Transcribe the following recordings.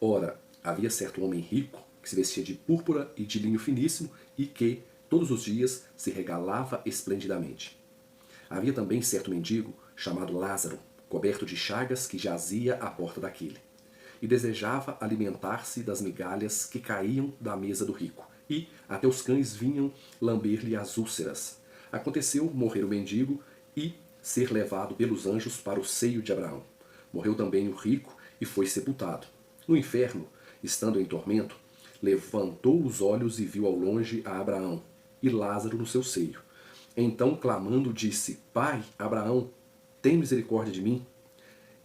Ora, havia certo homem rico que se vestia de púrpura e de linho finíssimo e que, todos os dias, se regalava esplendidamente. Havia também certo mendigo chamado Lázaro, coberto de chagas, que jazia à porta daquele, e desejava alimentar-se das migalhas que caíam da mesa do rico, e até os cães vinham lamber-lhe as úlceras. Aconteceu morrer o mendigo e ser levado pelos anjos para o seio de Abraão. Morreu também o rico e foi sepultado. No inferno, estando em tormento, levantou os olhos e viu ao longe a Abraão e Lázaro no seu seio. Então, clamando, disse: Pai, Abraão, tem misericórdia de mim,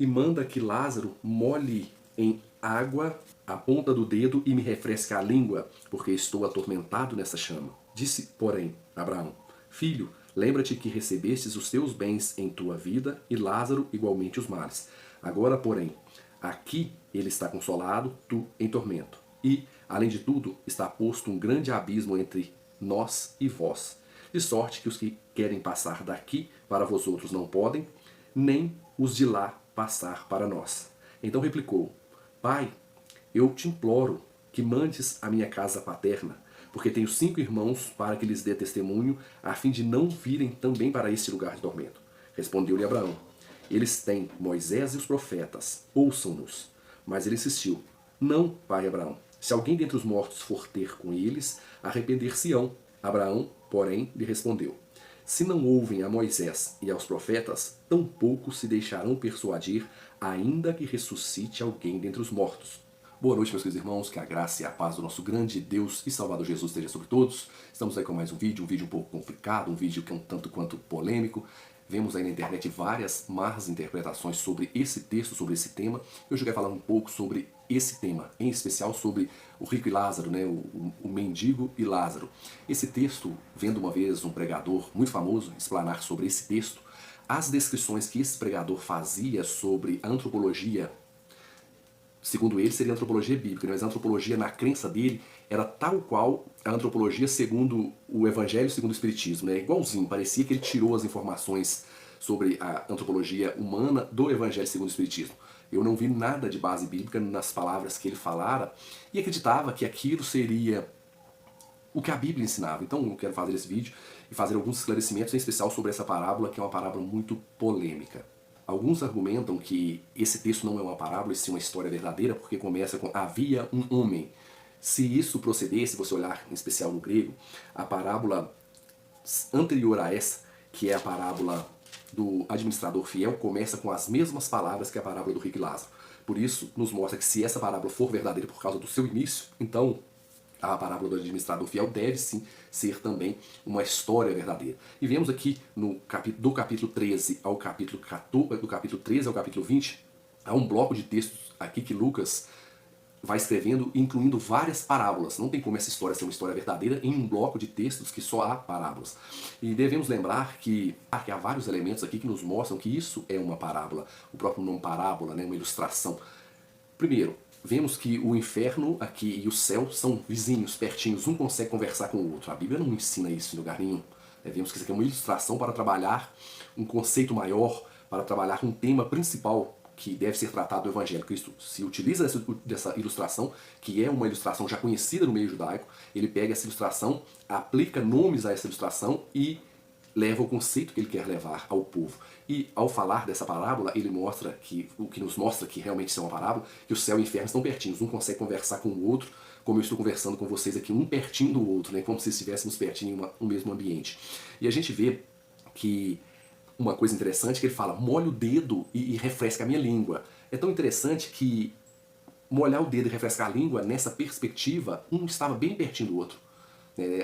e manda que Lázaro molhe em água a ponta do dedo e me refresque a língua, porque estou atormentado nessa chama. Disse, porém, Abraão: Filho, lembra-te que recebestes os teus bens em tua vida, e Lázaro igualmente os males. Agora, porém, aqui ele está consolado, tu em tormento. E, além de tudo, está posto um grande abismo entre nós e vós, de sorte que os que querem passar daqui para vós outros não podem, nem os de lá passar para nós. Então replicou: Pai, eu te imploro que mandes a minha casa paterna, porque tenho 5 irmãos, para que lhes dê testemunho, a fim de não virem também para este lugar de tormento. Respondeu-lhe Abraão: Eles têm Moisés e os profetas, ouçam-nos. Mas ele insistiu: Não, pai Abraão, se alguém dentre os mortos for ter com eles, arrepender-se-ão. Abraão, porém, lhe respondeu: Se não ouvem a Moisés e aos profetas, tampouco se deixarão persuadir, ainda que ressuscite alguém dentre os mortos. Boa noite, meus queridos irmãos, que a graça e a paz do nosso grande Deus e Salvador Jesus esteja sobre todos. Estamos aí com mais um vídeo um pouco complicado, um vídeo que é um tanto quanto polêmico. Vemos aí na internet várias más interpretações sobre esse texto, sobre esse tema. Eu quero falar um pouco sobre esse tema, em especial sobre o rico e Lázaro, né? o mendigo e Lázaro. Esse texto, vendo uma vez um pregador muito famoso explanar sobre esse texto, as descrições que esse pregador fazia sobre a antropologia, segundo ele, seria a antropologia bíblica, mas a antropologia, na crença dele, era tal qual a antropologia segundo o Evangelho, segundo o Espiritismo, né? Igualzinho, parecia que ele tirou as informações sobre a antropologia humana do Evangelho segundo o Espiritismo. Eu não vi nada de base bíblica nas palavras que ele falara e acreditava que aquilo seria o que a Bíblia ensinava. Então eu quero fazer esse vídeo e fazer alguns esclarecimentos, em especial sobre essa parábola, que é uma parábola muito polêmica. Alguns argumentam que esse texto não é uma parábola, e sim uma história verdadeira, porque começa com havia um homem. Se isso proceder, se você olhar em especial no grego, a parábola anterior a essa, que é a parábola do administrador fiel, começa com as mesmas palavras que a parábola do rico e Lázaro. Por isso, nos mostra que se essa parábola for verdadeira por causa do seu início, então a parábola do administrador fiel deve sim ser também uma história verdadeira. E vemos aqui do capítulo 13 ao capítulo 14, do capítulo 13 ao capítulo 20, há um bloco de textos aqui que Lucas vai escrevendo, incluindo várias parábolas. Não tem como essa história ser uma história verdadeira em um bloco de textos que só há parábolas. E devemos lembrar que há vários elementos aqui que nos mostram que isso é uma parábola. O próprio nome parábola, né, uma ilustração. Primeiro, vemos que o inferno aqui e o céu são vizinhos, pertinhos, um consegue conversar com o outro. A Bíblia não ensina isso em lugar nenhum. Vemos que isso aqui é uma ilustração para trabalhar um conceito maior, para trabalhar um tema principal que deve ser tratado do Evangelho. Cristo se utiliza dessa ilustração, que é uma ilustração já conhecida no meio judaico. Ele pega essa ilustração, aplica nomes a essa ilustração e leva o conceito que ele quer levar ao povo. E ao falar dessa parábola, ele mostra que, o que nos mostra que realmente isso é uma parábola, que o céu e o inferno estão pertinhos, um consegue conversar com o outro, como eu estou conversando com vocês aqui, um pertinho do outro, né? Como se estivéssemos pertinho em um mesmo ambiente. E a gente vê que uma coisa interessante é que ele fala: molha o dedo e refresca a minha língua. É tão interessante que molhar o dedo e refrescar a língua, nessa perspectiva, um estava bem pertinho do outro.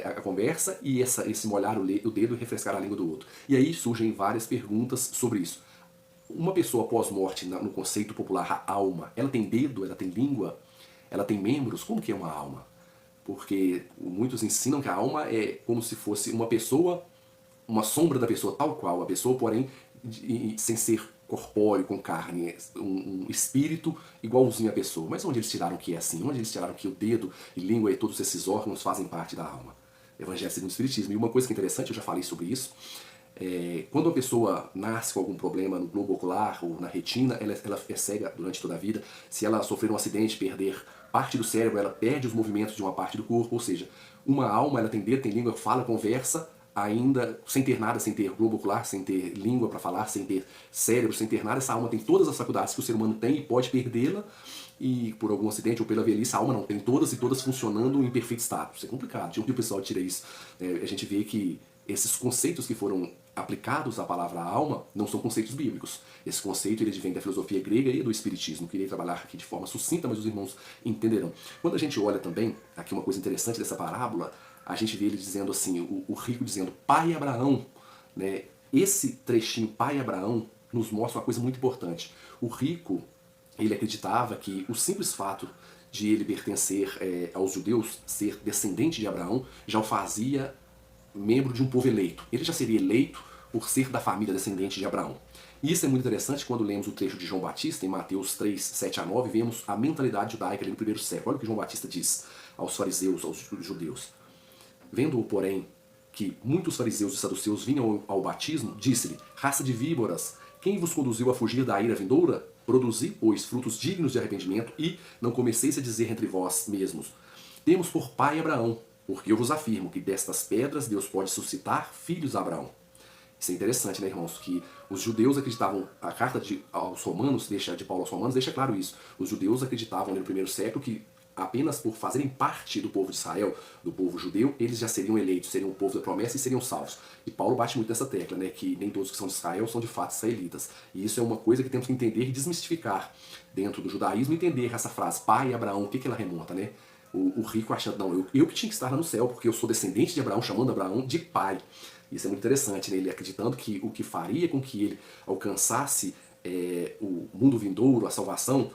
A conversa e esse molhar o dedo e refrescar a língua do outro. E aí surgem várias perguntas sobre isso. Uma pessoa pós-morte, no conceito popular, a alma, ela tem dedo, ela tem língua, ela tem membros? Como que é uma alma? Porque muitos ensinam que a alma é como se fosse uma pessoa, uma sombra da pessoa tal qual, a pessoa, porém, sem ser corpóreo, com carne, um espírito igualzinho à pessoa. Mas onde eles tiraram que é assim? Onde eles tiraram que o dedo e língua e todos esses órgãos fazem parte da alma? Evangelho segundo o Espiritismo. E uma coisa que é interessante, eu já falei sobre isso, Quando a pessoa nasce com algum problema no globo ocular ou na retina, ela é cega durante toda a vida. Se ela sofrer um acidente, perder parte do cérebro, ela perde os movimentos de uma parte do corpo. Ou seja, uma alma, ela tem dedo, tem língua, fala, conversa, ainda sem ter nada, sem ter globo ocular, sem ter língua para falar, sem ter cérebro, sem ter nada. Essa alma tem todas as faculdades que o ser humano tem e pode perdê-la, e por algum acidente ou pela velhice, a alma não tem todas, e todas funcionando em perfeito estado. Isso é complicado. De onde o pessoal tira isso? A gente vê que esses conceitos que foram aplicados à palavra alma não são conceitos bíblicos. Esse conceito ele vem da filosofia grega e do espiritismo. Queria trabalhar aqui de forma sucinta, mas os irmãos entenderão. Quando a gente olha também, aqui uma coisa interessante dessa parábola, a gente vê ele dizendo assim, o rico dizendo, pai Abraão, né? Esse trechinho, pai Abraão, nos mostra uma coisa muito importante. O rico, ele acreditava que o simples fato de ele pertencer aos judeus, ser descendente de Abraão, já o fazia membro de um povo eleito. Ele já seria eleito por ser da família descendente de Abraão. E isso é muito interessante quando lemos o trecho de João Batista, em Mateus 3, 7 a 9, vemos a mentalidade judaica ali no primeiro século. Olha o que João Batista diz aos fariseus, aos judeus. Vendo, porém, que muitos fariseus e saduceus vinham ao batismo, disse-lhe, raça de víboras, quem vos conduziu a fugir da ira vindoura? Produzi, pois, frutos dignos de arrependimento e não comeceis a dizer entre vós mesmos, temos por pai Abraão, porque eu vos afirmo que destas pedras Deus pode suscitar filhos a Abraão. Isso é interessante, né, irmãos? Que os judeus acreditavam, a carta aos Romanos, de Paulo aos Romanos, deixa claro isso. Os judeus acreditavam no primeiro século que apenas por fazerem parte do povo de Israel, do povo judeu, eles já seriam eleitos, seriam o povo da promessa e seriam salvos. E Paulo bate muito nessa tecla, né, que nem todos que são de Israel são de fato israelitas. E isso é uma coisa que temos que entender e desmistificar dentro do judaísmo, entender essa frase, pai Abraão, o que ela remonta, né? O rico achando, não, eu que tinha que estar lá no céu, porque eu sou descendente de Abraão, chamando Abraão de pai. Isso é muito interessante, né? Ele acreditando que o que faria com que ele alcançasse o mundo vindouro, a salvação,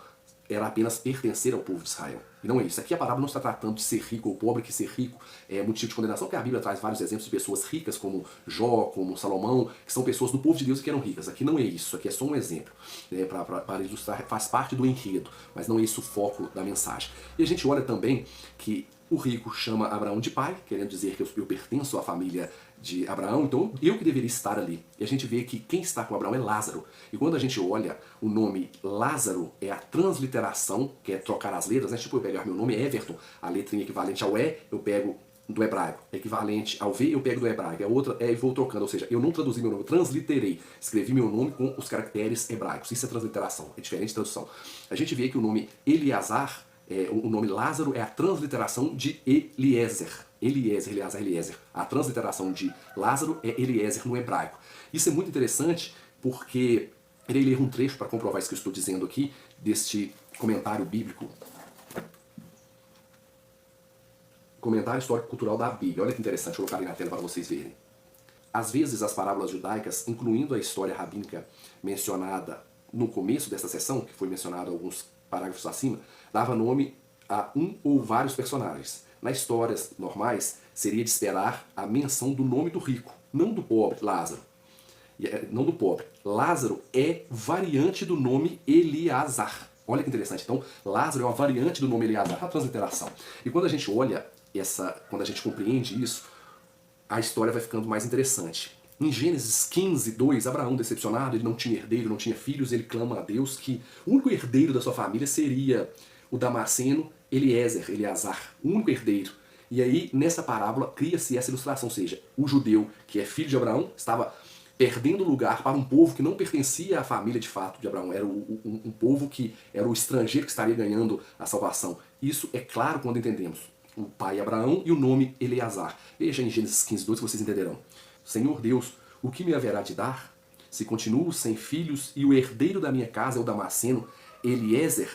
era apenas pertencer ao povo de Israel. E não é isso. Aqui a parábola não está tratando de ser rico ou pobre, que ser rico é motivo de condenação, porque a Bíblia traz vários exemplos de pessoas ricas, como Jó, como Salomão, que são pessoas do povo de Deus que eram ricas. Aqui não é isso, aqui é só um exemplo, né, para ilustrar, faz parte do enredo, mas não é isso o foco da mensagem. E a gente olha também que o rico chama Abraão de pai, querendo dizer que eu pertenço à família de Abraão, então eu que deveria estar ali. E a gente vê que quem está com Abraão é Lázaro. E quando a gente olha o nome Lázaro, é a transliteração, que é trocar as letras, né? Tipo, eu pegar meu nome Everton, a letrinha equivalente ao E, eu pego do hebraico. Equivalente ao V, eu pego do hebraico. A outra e vou trocando, ou seja, eu não traduzi meu nome, eu transliterei. Escrevi meu nome com os caracteres hebraicos. Isso é transliteração, é diferente de tradução. A gente vê que o nome Eleazar, o nome Lázaro é a transliteração de Eliezer. Eliezer. A transliteração de Lázaro é Eliezer no hebraico. Isso é muito interessante porque irei ler um trecho para comprovar isso que eu estou dizendo aqui, deste comentário bíblico. Comentário histórico-cultural da Bíblia. Olha que interessante, vou colocar aí na tela para vocês verem. Às vezes as parábolas judaicas, incluindo a história rabínica mencionada no começo desta sessão, que foi mencionado alguns parágrafos acima, dava nome a um ou vários personagens. Nas histórias normais, seria de esperar a menção do nome do rico, não do pobre, Lázaro. Não do pobre. Lázaro é variante do nome Eleazar. Olha que interessante. Então, Lázaro é uma variante do nome Eleazar, a transliteração. E quando a gente olha quando a gente compreende isso, a história vai ficando mais interessante. Em Gênesis 15, 2, Abraão, decepcionado, ele não tinha herdeiro, não tinha filhos, ele clama a Deus que o único herdeiro da sua família seria o damasceno Eleazar, o único herdeiro. E aí, nessa parábola, cria-se essa ilustração, ou seja, o judeu, que é filho de Abraão, estava perdendo lugar para um povo que não pertencia à família de fato de Abraão, era um povo que era o estrangeiro que estaria ganhando a salvação. Isso é claro quando entendemos o pai Abraão e o nome Eleazar. Veja em Gênesis 15, 2 que vocês entenderão. Senhor Deus, o que me haverá de dar? Se continuo sem filhos e o herdeiro da minha casa é o damasceno Eliezer.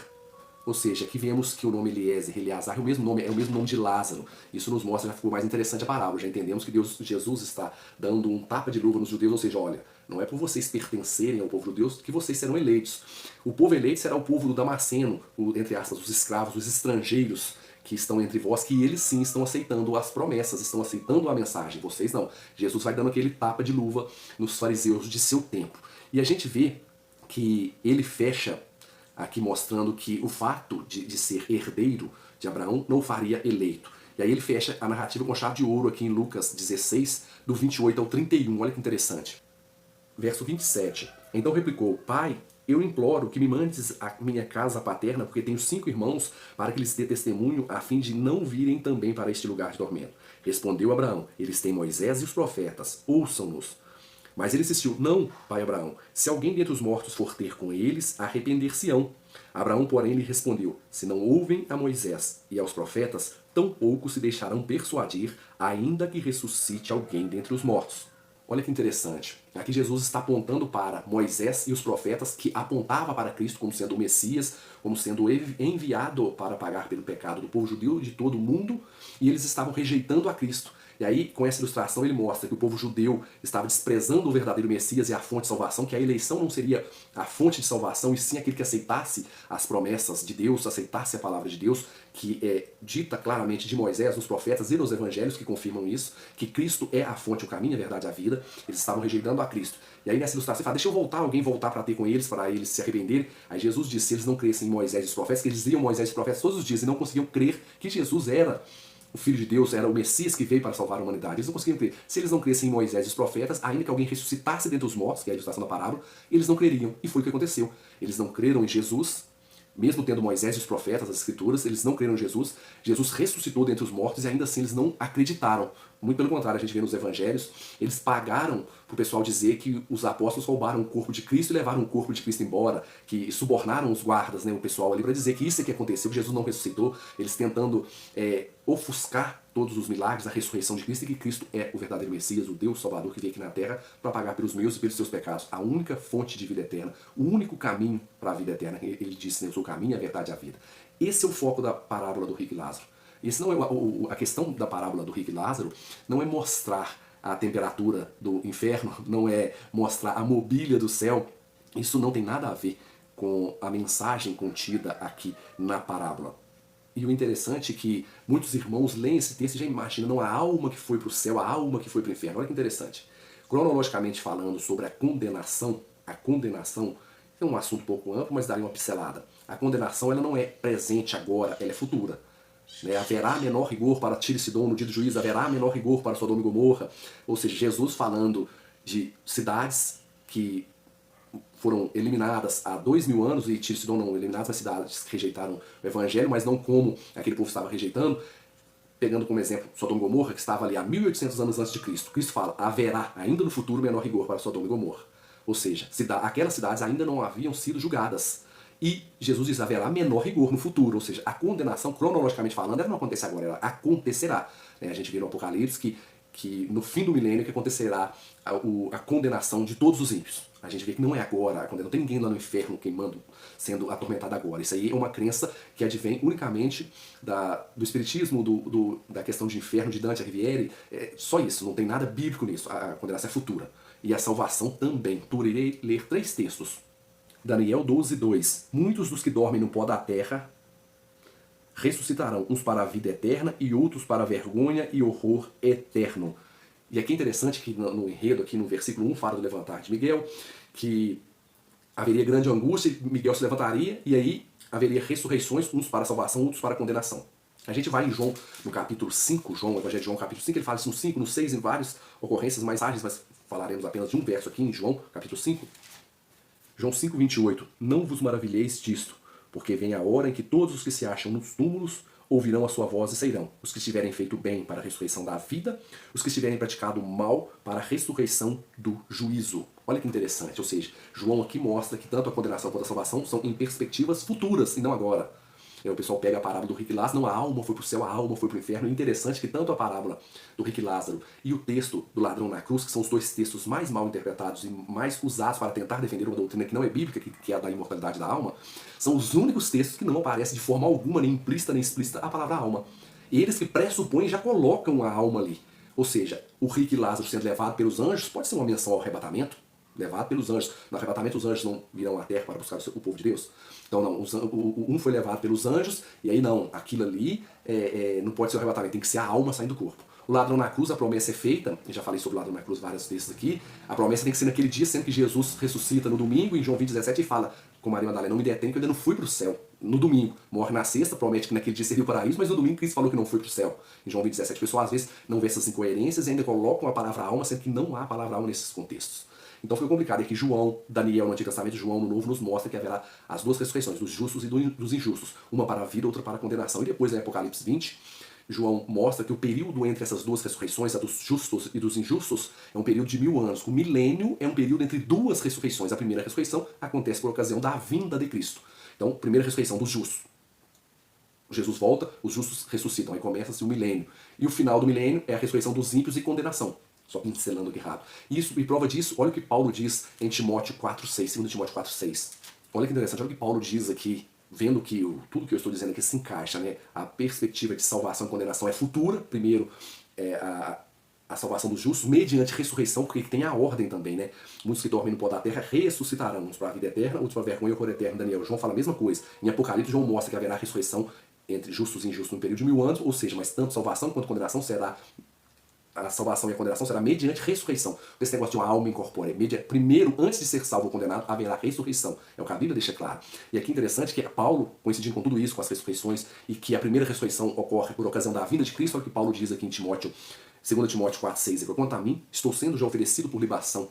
Ou seja, aqui vemos que o nome Eleazar é o mesmo nome de Lázaro. Isso nos mostra, já ficou mais interessante a parábola. Já entendemos que Jesus está dando um tapa de luva nos judeus, ou seja, olha, não é por vocês pertencerem ao povo judeu que vocês serão eleitos. O povo eleito será o povo do damasceno, entre aspas, os escravos, os estrangeiros que estão entre vós, que eles sim estão aceitando as promessas, estão aceitando a mensagem. Vocês não. Jesus vai dando aquele tapa de luva nos fariseus de seu tempo. E a gente vê que ele fecha aqui mostrando que o fato de ser herdeiro de Abraão não o faria eleito. E aí ele fecha a narrativa com chave de ouro aqui em Lucas 16, do 28 ao 31. Olha que interessante. Verso 27. Então replicou: Pai, eu imploro que me mandes à minha casa paterna, porque tenho 5 irmãos, para que lhes dê testemunho, a fim de não virem também para este lugar de tormento. Respondeu Abraão: Eles têm Moisés e os profetas, ouçam-nos. Mas ele insistiu: Não, pai Abraão, se alguém dentre os mortos for ter com eles, arrepender-se-ão. Abraão, porém, lhe respondeu: Se não ouvem a Moisés e aos profetas, tampouco se deixarão persuadir, ainda que ressuscite alguém dentre os mortos. Olha que interessante. Aqui Jesus está apontando para Moisés e os profetas, que apontava para Cristo como sendo o Messias, como sendo enviado para pagar pelo pecado do povo judeu de todo o mundo, e eles estavam rejeitando a Cristo. E aí, com essa ilustração, ele mostra que o povo judeu estava desprezando o verdadeiro Messias e a fonte de salvação, que a eleição não seria a fonte de salvação, e sim aquele que aceitasse as promessas de Deus, aceitasse a palavra de Deus, que é dita claramente de Moisés, nos profetas e nos evangelhos que confirmam isso, que Cristo é a fonte, o caminho, a verdade e a vida. Eles estavam rejeitando a Cristo. E aí nessa ilustração ele fala: deixa eu voltar, alguém voltar para ter com eles, para eles se arrependerem. Aí Jesus disse: se eles não crescem em Moisés e os profetas, que eles liam Moisés e os profetas todos os dias e não conseguiam crer que Jesus era o Filho de Deus, era o Messias que veio para salvar a humanidade. Eles não conseguiam crer. Se eles não crescem em Moisés e os profetas, ainda que alguém ressuscitasse dentre os mortos, que é a ilustração da parábola, eles não creriam. E foi o que aconteceu. Eles não creram em Jesus, mesmo tendo Moisés e os profetas, as escrituras, eles não creram em Jesus. Jesus ressuscitou dentre os mortos e ainda assim eles não acreditaram. Muito pelo contrário, a gente vê nos evangelhos, eles pagaram para o pessoal dizer que os apóstolos roubaram o corpo de Cristo e levaram o corpo de Cristo embora, que subornaram os guardas, né, o pessoal ali, para dizer que isso é que aconteceu, que Jesus não ressuscitou, eles tentando ofuscar todos os milagres, a ressurreição de Cristo, e que Cristo é o verdadeiro Messias, o Deus Salvador que veio aqui na Terra para pagar pelos meus e pelos seus pecados, a única fonte de vida eterna, o único caminho para a vida eterna. Ele disse: eu sou o caminho, a verdade e a vida. Esse é o foco da parábola do rico e Lázaro. Esse não é a questão da parábola do rico e Lázaro não é mostrar a temperatura do inferno, não é mostrar a mobília do céu. Isso não tem nada a ver com a mensagem contida aqui na parábola. E o interessante é que muitos irmãos leem esse texto e já imaginam a alma que foi para o céu, a alma que foi para o inferno. Olha que interessante. Cronologicamente falando sobre a condenação é um assunto um pouco amplo, mas daria uma pincelada. A condenação ela não é presente agora, ela é futura. Haverá menor rigor para Tiro e Sidom no dia do juízo, haverá menor rigor para Sodoma e Gomorra. Ou seja, Jesus falando de cidades que foram eliminadas há 2000 anos, e Tiro e Sidom não eliminadas, mas cidades que rejeitaram o evangelho, mas não como aquele povo estava rejeitando. Pegando como exemplo Sodoma e Gomorra, que estava ali há 1800 anos antes de Cristo. Cristo fala: haverá ainda no futuro menor rigor para Sodoma e Gomorra. Ou seja, aquelas cidades ainda não haviam sido julgadas. E Jesus diz: haverá menor rigor no futuro, ou seja, a condenação, cronologicamente falando, ela não acontece agora, ela acontecerá. A gente vê no Apocalipse que no fim do milênio que acontecerá a condenação de todos os ímpios. A gente vê que não é agora, não tem ninguém lá no inferno queimando, sendo atormentado agora. Isso aí é uma crença que advém unicamente do espiritismo, da questão de inferno de Dante Alighieri. Só isso, não tem nada bíblico nisso. A condenação é futura. E a salvação também. Tu irei ler 3 textos. Daniel 12:2. Muitos dos que dormem no pó da terra ressuscitarão, uns para a vida eterna e outros para a vergonha e horror eterno. E aqui é interessante que no enredo, aqui no versículo 1, fala do levantar de Miguel, que haveria grande angústia e Miguel se levantaria, e aí haveria ressurreições, uns para a salvação, outros para a condenação. A gente vai em João, no capítulo 5, João, o Evangelho de João, capítulo 5, ele fala isso no 5, no 6, em várias ocorrências mais ágeis, mas falaremos apenas de um verso aqui em João, capítulo 5. João 5:28. Não vos maravilheis disto, porque vem a hora em que todos os que se acham nos túmulos ouvirão a sua voz e sairão. Os que estiverem feito bem para a ressurreição da vida, os que estiverem praticado mal para a ressurreição do juízo. Olha que interessante, ou seja, João aqui mostra que tanto a condenação quanto a salvação são em perspectivas futuras e não agora. O pessoal pega a parábola do rico e Lázaro, não, a alma foi para o céu, a alma foi para o inferno. É interessante que tanto a parábola do rico e Lázaro e o texto do ladrão na cruz, que são os 2 textos mais mal interpretados e mais usados para tentar defender uma doutrina que não é bíblica, que é a da imortalidade da alma, são os únicos textos que não aparecem de forma alguma, nem implícita nem explícita, a palavra alma. E eles que pressupõem já colocam a alma ali. Ou seja, o rico e Lázaro sendo levado pelos anjos pode ser uma menção ao arrebatamento, levado pelos anjos. No arrebatamento os anjos não virão à terra para buscar o povo de Deus. Então não, um foi levado pelos anjos, e aí não, aquilo ali não pode ser o arrebatamento, tem que ser a alma saindo do corpo. O ladrão na cruz, a promessa é feita, eu já falei sobre o ladrão na cruz várias vezes aqui, a promessa tem que ser naquele dia, sendo que Jesus ressuscita no domingo, em João 20:17, e fala com Maria Madalena: não me detém que eu ainda não fui para o céu. no domingo, morre na sexta, promete que naquele dia seria o paraíso, mas no domingo Cristo falou que não foi para o céu. Em João 17, o pessoal às vezes não vê essas incoerências e ainda colocam a palavra alma, sendo que não há palavra alma nesses contextos. Então foi complicado. E aqui João, Daniel no Antigo Testamento, João no Novo nos mostra que haverá as duas ressurreições, dos justos e dos injustos. Uma para a vida, outra para a condenação. E depois em Apocalipse 20, João mostra que o período entre essas duas ressurreições, a dos justos e dos injustos, é um período de 1000 anos. O milênio é um período entre duas ressurreições. A primeira ressurreição acontece por ocasião da vinda de Cristo. Então, primeira ressurreição dos justos. Jesus volta, os justos ressuscitam, aí começa-se o milênio. E o final do milênio é a ressurreição dos ímpios e condenação. Só pincelando aqui rápido. Isso, e prova disso, olha o que Paulo diz em Timóteo 4,6, 2 Timóteo 4,6. Olha que interessante, olha o que Paulo diz aqui, vendo que tudo que eu estou dizendo aqui se encaixa, né? A perspectiva de salvação e condenação é futura. Primeiro, a salvação dos justos, mediante ressurreição, porque tem a ordem também, né? Muitos que dormem no pó da terra ressuscitarão, uns para a vida eterna, outros para a vergonha e o horror eterno. Daniel, João fala a mesma coisa. Em Apocalipse, João mostra que haverá ressurreição entre justos e injustos no período de 1000 anos, ou seja, mas tanto salvação quanto condenação será... A salvação e a condenação será mediante ressurreição. Esse negócio de uma alma incorpórea. Primeiro, antes de ser salvo ou condenado, haverá ressurreição. É o que a Bíblia deixa claro. E aqui é interessante que Paulo, coincidindo com tudo isso, com as ressurreições, e que a primeira ressurreição ocorre por ocasião da vinda de Cristo, olha o que Paulo diz aqui em Timóteo, 2 Timóteo 4,6. Quanto a mim, estou sendo já oferecido por libação.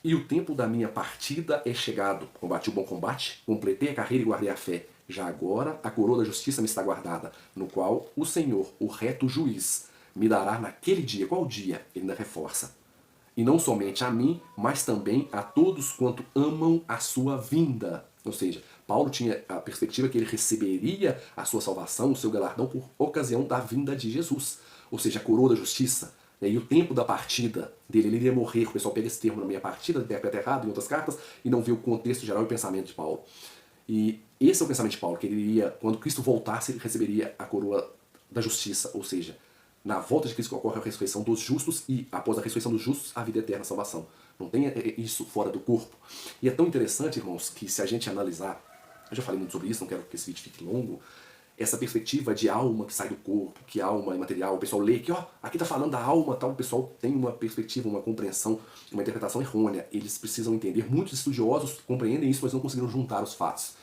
E o tempo da minha partida é chegado. Combati o bom combate, completei a carreira e guardei a fé. Já agora, a coroa da justiça me está guardada, no qual o Senhor, o reto juiz, me dará naquele dia. Qual dia? Ele ainda reforça. E não somente a mim, mas também a todos quanto amam a sua vinda. Ou seja, Paulo tinha a perspectiva que ele receberia a sua salvação, o seu galardão, por ocasião da vinda de Jesus. Ou seja, a coroa da justiça. E o tempo da partida dele, ele iria morrer. O pessoal pega esse termo na minha partida, interpreta errado em outras cartas, e não vê o contexto geral e o pensamento de Paulo. E esse é o pensamento de Paulo, que ele iria, quando Cristo voltasse, ele receberia a coroa da justiça, ou seja, na volta de Cristo ocorre a ressurreição dos justos e, após a ressurreição dos justos, a vida eterna, a salvação. Não tem isso fora do corpo. E é tão interessante, irmãos, que se a gente analisar, eu já falei muito sobre isso, não quero que esse vídeo fique longo, essa perspectiva de alma que sai do corpo, que alma é material, o pessoal lê que, ó, aqui está falando da alma, tal, o pessoal tem uma perspectiva, uma compreensão, uma interpretação errônea. Eles precisam entender, muitos estudiosos compreendem isso, mas não conseguiram juntar os fatos.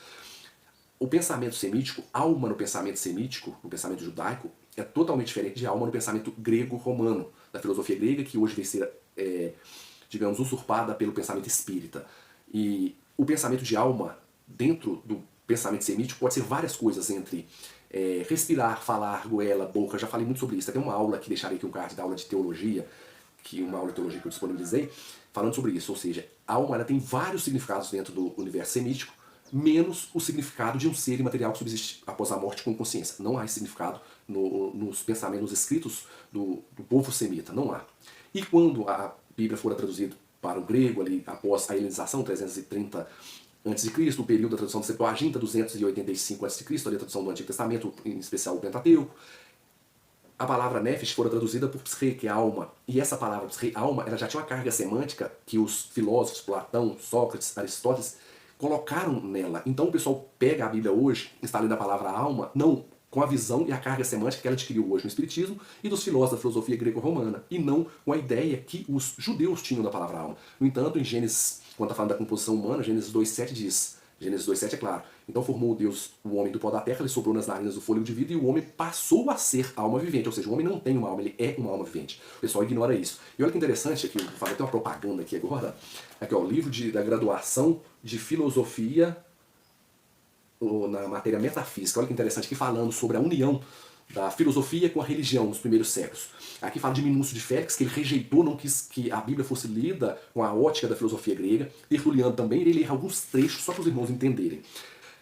O pensamento semítico, alma no pensamento semítico, no pensamento judaico, é totalmente diferente de alma no pensamento grego-romano, da filosofia grega, que hoje vai ser, digamos, usurpada pelo pensamento espírita. E o pensamento de alma, dentro do pensamento semítico, pode ser várias coisas, entre respirar, falar, goela, boca. Já falei muito sobre isso. Tem uma aula que deixarei aqui um card da aula de teologia, uma aula de teologia que eu disponibilizei, falando sobre isso. Ou seja, a alma ela tem vários significados dentro do universo semítico, menos o significado de um ser imaterial que subsiste após a morte com consciência. Não há esse significado nos pensamentos, nos escritos do povo semita. Não há. E quando a Bíblia for traduzida para o grego, ali, após a helenização, 330 a.C., o período da tradução do Septuaginta, 285 a.C., ali a tradução do Antigo Testamento, em especial o Pentateuco, a palavra nefesh fora traduzida por psique, que é alma. E essa palavra psique, alma, ela já tinha uma carga semântica que os filósofos, Platão, Sócrates, Aristóteles, colocaram nela. Então o pessoal pega a Bíblia hoje, está lendo a palavra alma, não com a visão e a carga semântica que ela adquiriu hoje no Espiritismo e dos filósofos da filosofia grego-romana, e não com a ideia que os judeus tinham da palavra alma. No entanto, em Gênesis, quando está falando da composição humana, Gênesis 2,7 diz, Gênesis 2,7 é claro, então formou Deus o homem do pó da terra, ele soprou nas narinas do fôlego de vida e o homem passou a ser alma vivente, ou seja, o homem não tem uma alma, ele é uma alma vivente. O pessoal ignora isso. E olha que interessante aqui, eu falei, tem uma propaganda aqui agora, aqui ó, o livro da graduação de filosofia na matéria metafísica, olha que interessante, aqui falando sobre a união da filosofia com a religião nos primeiros séculos. Aqui fala de Minúcio de Félix, que ele rejeitou, não quis que a Bíblia fosse lida com a ótica da filosofia grega. Tertuliano também, ele lê alguns trechos só para os irmãos entenderem.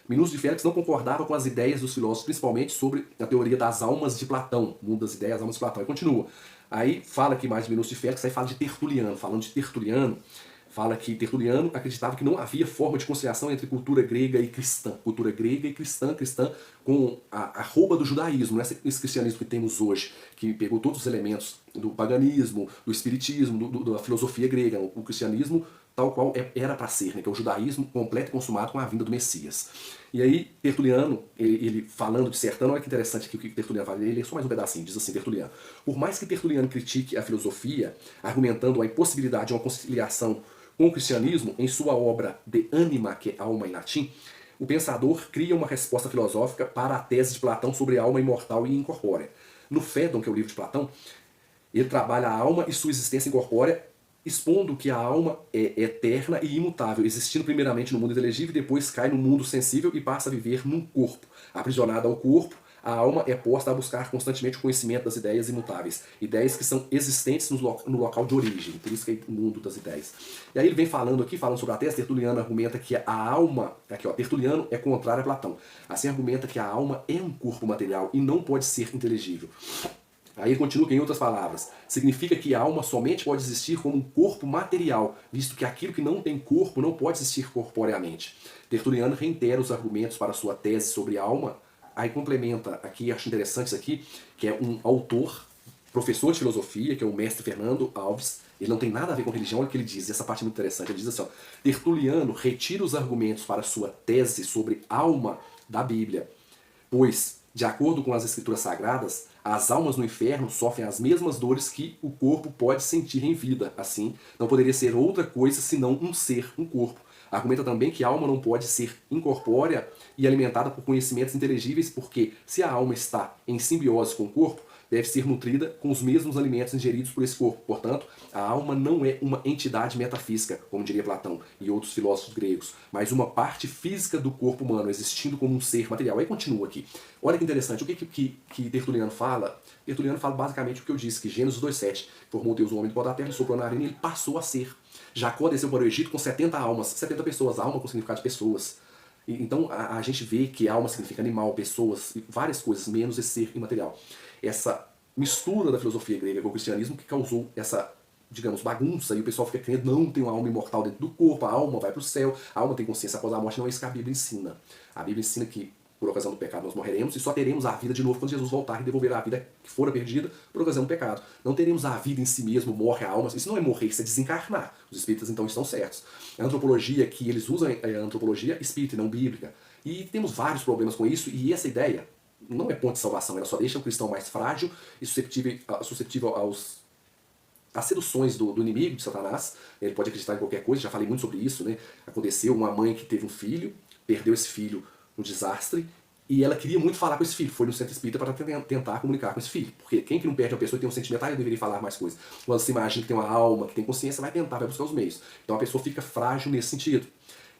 Minúcio de Félix não concordava com as ideias dos filósofos, principalmente sobre a teoria das almas de Platão, o mundo das ideias, as almas de Platão. E continua. Aí fala aqui mais de Minúcio de Félix, aí fala de Tertuliano. Falando de Tertuliano, fala que Tertuliano acreditava que não havia forma de conciliação entre cultura grega e cristã. Cultura grega e cristã com a roupa do judaísmo, não é esse cristianismo que temos hoje, que pegou todos os elementos do paganismo, do espiritismo, da filosofia grega, o cristianismo tal qual era para ser, né, que é o judaísmo completo e consumado com a vinda do Messias. E aí, Tertuliano, ele falando, dissertando, olha que interessante aqui o que Tertuliano fala, ele é só mais um pedacinho, diz assim, Tertuliano. Por mais que Tertuliano critique a filosofia, argumentando a impossibilidade de uma conciliação com o cristianismo, em sua obra De Anima, que é alma em latim, o pensador cria uma resposta filosófica para a tese de Platão sobre a alma imortal e incorpórea. No Fédon, que é o livro de Platão, ele trabalha a alma e sua existência incorpórea, expondo que a alma é eterna e imutável, existindo primeiramente no mundo inteligível e depois cai no mundo sensível e passa a viver num corpo. Aprisionada ao corpo, a alma é posta a buscar constantemente o conhecimento das ideias imutáveis, ideias que são existentes no local de origem, por isso que é o mundo das ideias. E aí ele vem falando sobre a tese, Tertuliano argumenta que a alma, aqui ó, Tertuliano é contrário a Platão, assim argumenta que a alma é um corpo material e não pode ser inteligível. Aí ele continua que, em outras palavras, significa que a alma somente pode existir como um corpo material, visto que aquilo que não tem corpo não pode existir corporeamente. Tertuliano reitera os argumentos para sua tese sobre a alma, aí complementa aqui, acho interessante isso aqui, que é um autor, professor de filosofia, que é o mestre Fernando Alves, ele não tem nada a ver com religião, olha o que ele diz, e essa parte é muito interessante, ele diz assim, ó, Tertuliano retira os argumentos para sua tese sobre alma da Bíblia, pois, de acordo com as escrituras sagradas, as almas no inferno sofrem as mesmas dores que o corpo pode sentir em vida. Assim, não poderia ser outra coisa senão um ser, um corpo. Argumenta também que a alma não pode ser incorpórea e alimentada por conhecimentos inteligíveis, porque se a alma está em simbiose com o corpo, deve ser nutrida com os mesmos alimentos ingeridos por esse corpo. Portanto, a alma não é uma entidade metafísica, como diria Platão e outros filósofos gregos, mas uma parte física do corpo humano, existindo como um ser material. Aí continua aqui. Olha que interessante, o que Tertuliano fala? Tertuliano fala basicamente o que eu disse, que Gênesis 2,7, formou Deus o homem do pó da terra, soprou na arena e ele passou a ser. Jacó desceu para o Egito com 70 almas, 70 pessoas, alma com significado de pessoas. Então a gente vê que alma significa animal, pessoas, várias coisas, menos esse ser imaterial. Essa mistura da filosofia grega com o cristianismo que causou essa, digamos, bagunça, e o pessoal fica crendo, não, tem uma alma imortal dentro do corpo, a alma vai para o céu, a alma tem consciência após a morte, não é isso que a Bíblia ensina. A Bíblia ensina que por ocasião do pecado nós morreremos e só teremos a vida de novo quando Jesus voltar e devolver a vida que fora perdida por ocasião do pecado. Não teremos a vida em si mesmo, morre a alma, isso não é morrer, isso é desencarnar. Os espíritas então estão certos. A antropologia que eles usam é a antropologia espírita e não bíblica. E temos vários problemas com isso, e essa ideia não é ponto de salvação, ela só deixa o cristão mais frágil e susceptível às seduções do inimigo, de Satanás. Ele pode acreditar em qualquer coisa, já falei muito sobre isso, né? Aconteceu uma mãe que teve um filho, perdeu esse filho no desastre, e ela queria muito falar com esse filho, foi no centro espírita para tentar comunicar com esse filho, porque quem que não perde uma pessoa que tem um sentimento, eu deveria falar mais coisas. Quando você imagina que tem uma alma, que tem consciência, vai tentar, vai buscar os meios. Então a pessoa fica frágil nesse sentido.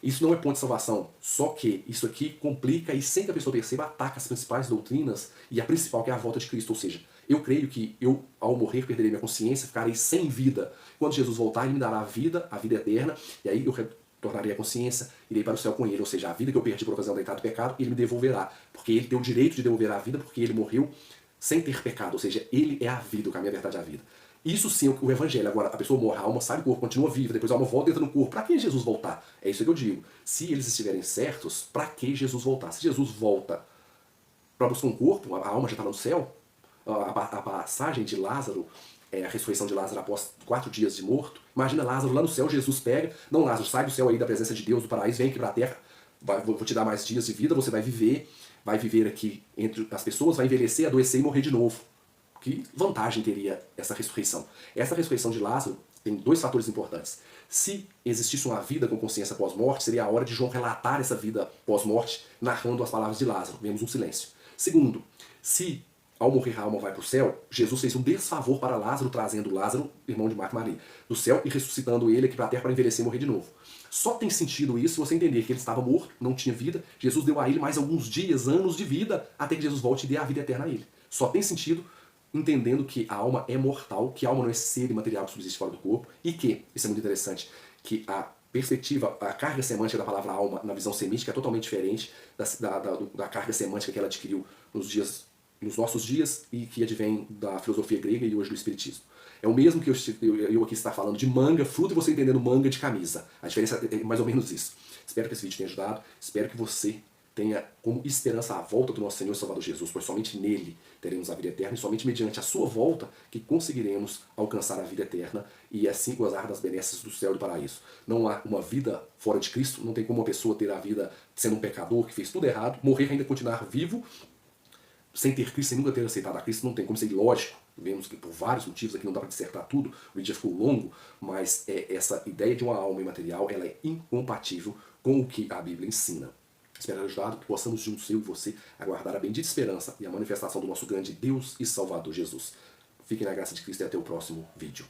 Isso não é ponto de salvação, só que isso aqui complica e sem que a pessoa perceba, ataca as principais doutrinas e a principal que é a volta de Cristo, ou seja, eu creio que eu, ao morrer, perderei minha consciência, ficarei sem vida. Quando Jesus voltar, ele me dará a vida eterna, e aí eu retornarei a consciência, irei para o céu com ele, ou seja, a vida que eu perdi por ocasião do pecado, ele me devolverá, porque ele tem o direito de devolver a vida, porque ele morreu sem ter pecado, ou seja, ele é a vida, o caminho, a verdade é a vida. Isso sim é o evangelho. Agora, a pessoa morre, a alma sai do corpo, continua viva, depois a alma volta e entra no corpo. Para que Jesus voltar? É isso que eu digo. Se eles estiverem certos, para que Jesus voltar? Se Jesus volta para buscar um corpo, a alma já está no céu, a passagem de Lázaro, a ressurreição de Lázaro após 4 dias de morto, imagina Lázaro lá no céu, Jesus pega, não, Lázaro, sai do céu aí da presença de Deus, do paraíso, vem aqui para a terra, vou te dar mais dias de vida, você vai viver aqui entre as pessoas, vai envelhecer, adoecer e morrer de novo. Que vantagem teria essa ressurreição? Essa ressurreição de Lázaro tem 2 fatores importantes. Se existisse uma vida com consciência pós-morte, seria a hora de João relatar essa vida pós-morte, narrando as palavras de Lázaro. Vemos um silêncio. Segundo, se ao morrer a alma vai para o céu, Jesus fez um desfavor para Lázaro, trazendo Lázaro, irmão de Marta e Maria, do céu e ressuscitando ele aqui para a terra para envelhecer e morrer de novo. Só tem sentido isso se você entender que ele estava morto, não tinha vida, Jesus deu a ele mais alguns dias, anos de vida, até que Jesus volte e dê a vida eterna a ele. Só tem sentido entendendo que a alma é mortal, que a alma não é ser imaterial que subsiste fora do corpo, e que, isso é muito interessante, que a perspectiva, a carga semântica da palavra alma na visão semítica é totalmente diferente da carga semântica que ela adquiriu nos nossos dias e que advém da filosofia grega e hoje do espiritismo. É o mesmo que eu aqui estar falando de manga, fruta, e você entendendo manga de camisa. A diferença é mais ou menos isso. Espero que esse vídeo tenha ajudado, espero que você tenha como esperança a volta do nosso Senhor e Salvador Jesus, pois somente nele teremos a vida eterna e somente mediante a sua volta que conseguiremos alcançar a vida eterna e assim gozar das benesses do céu e do paraíso. Não há uma vida fora de Cristo, não tem como uma pessoa ter a vida sendo um pecador que fez tudo errado, morrer ainda continuar vivo, sem ter Cristo, sem nunca ter aceitado a Cristo, não tem como ser ilógico. Vemos que por vários motivos aqui não dá para dissertar tudo, o vídeo já ficou longo, mas essa ideia de uma alma imaterial ela é incompatível com o que a Bíblia ensina. Espero ajudado, que possamos juntos, eu e você, aguardar a bendita esperança e a manifestação do nosso grande Deus e Salvador Jesus. Fiquem na graça de Cristo e até o próximo vídeo.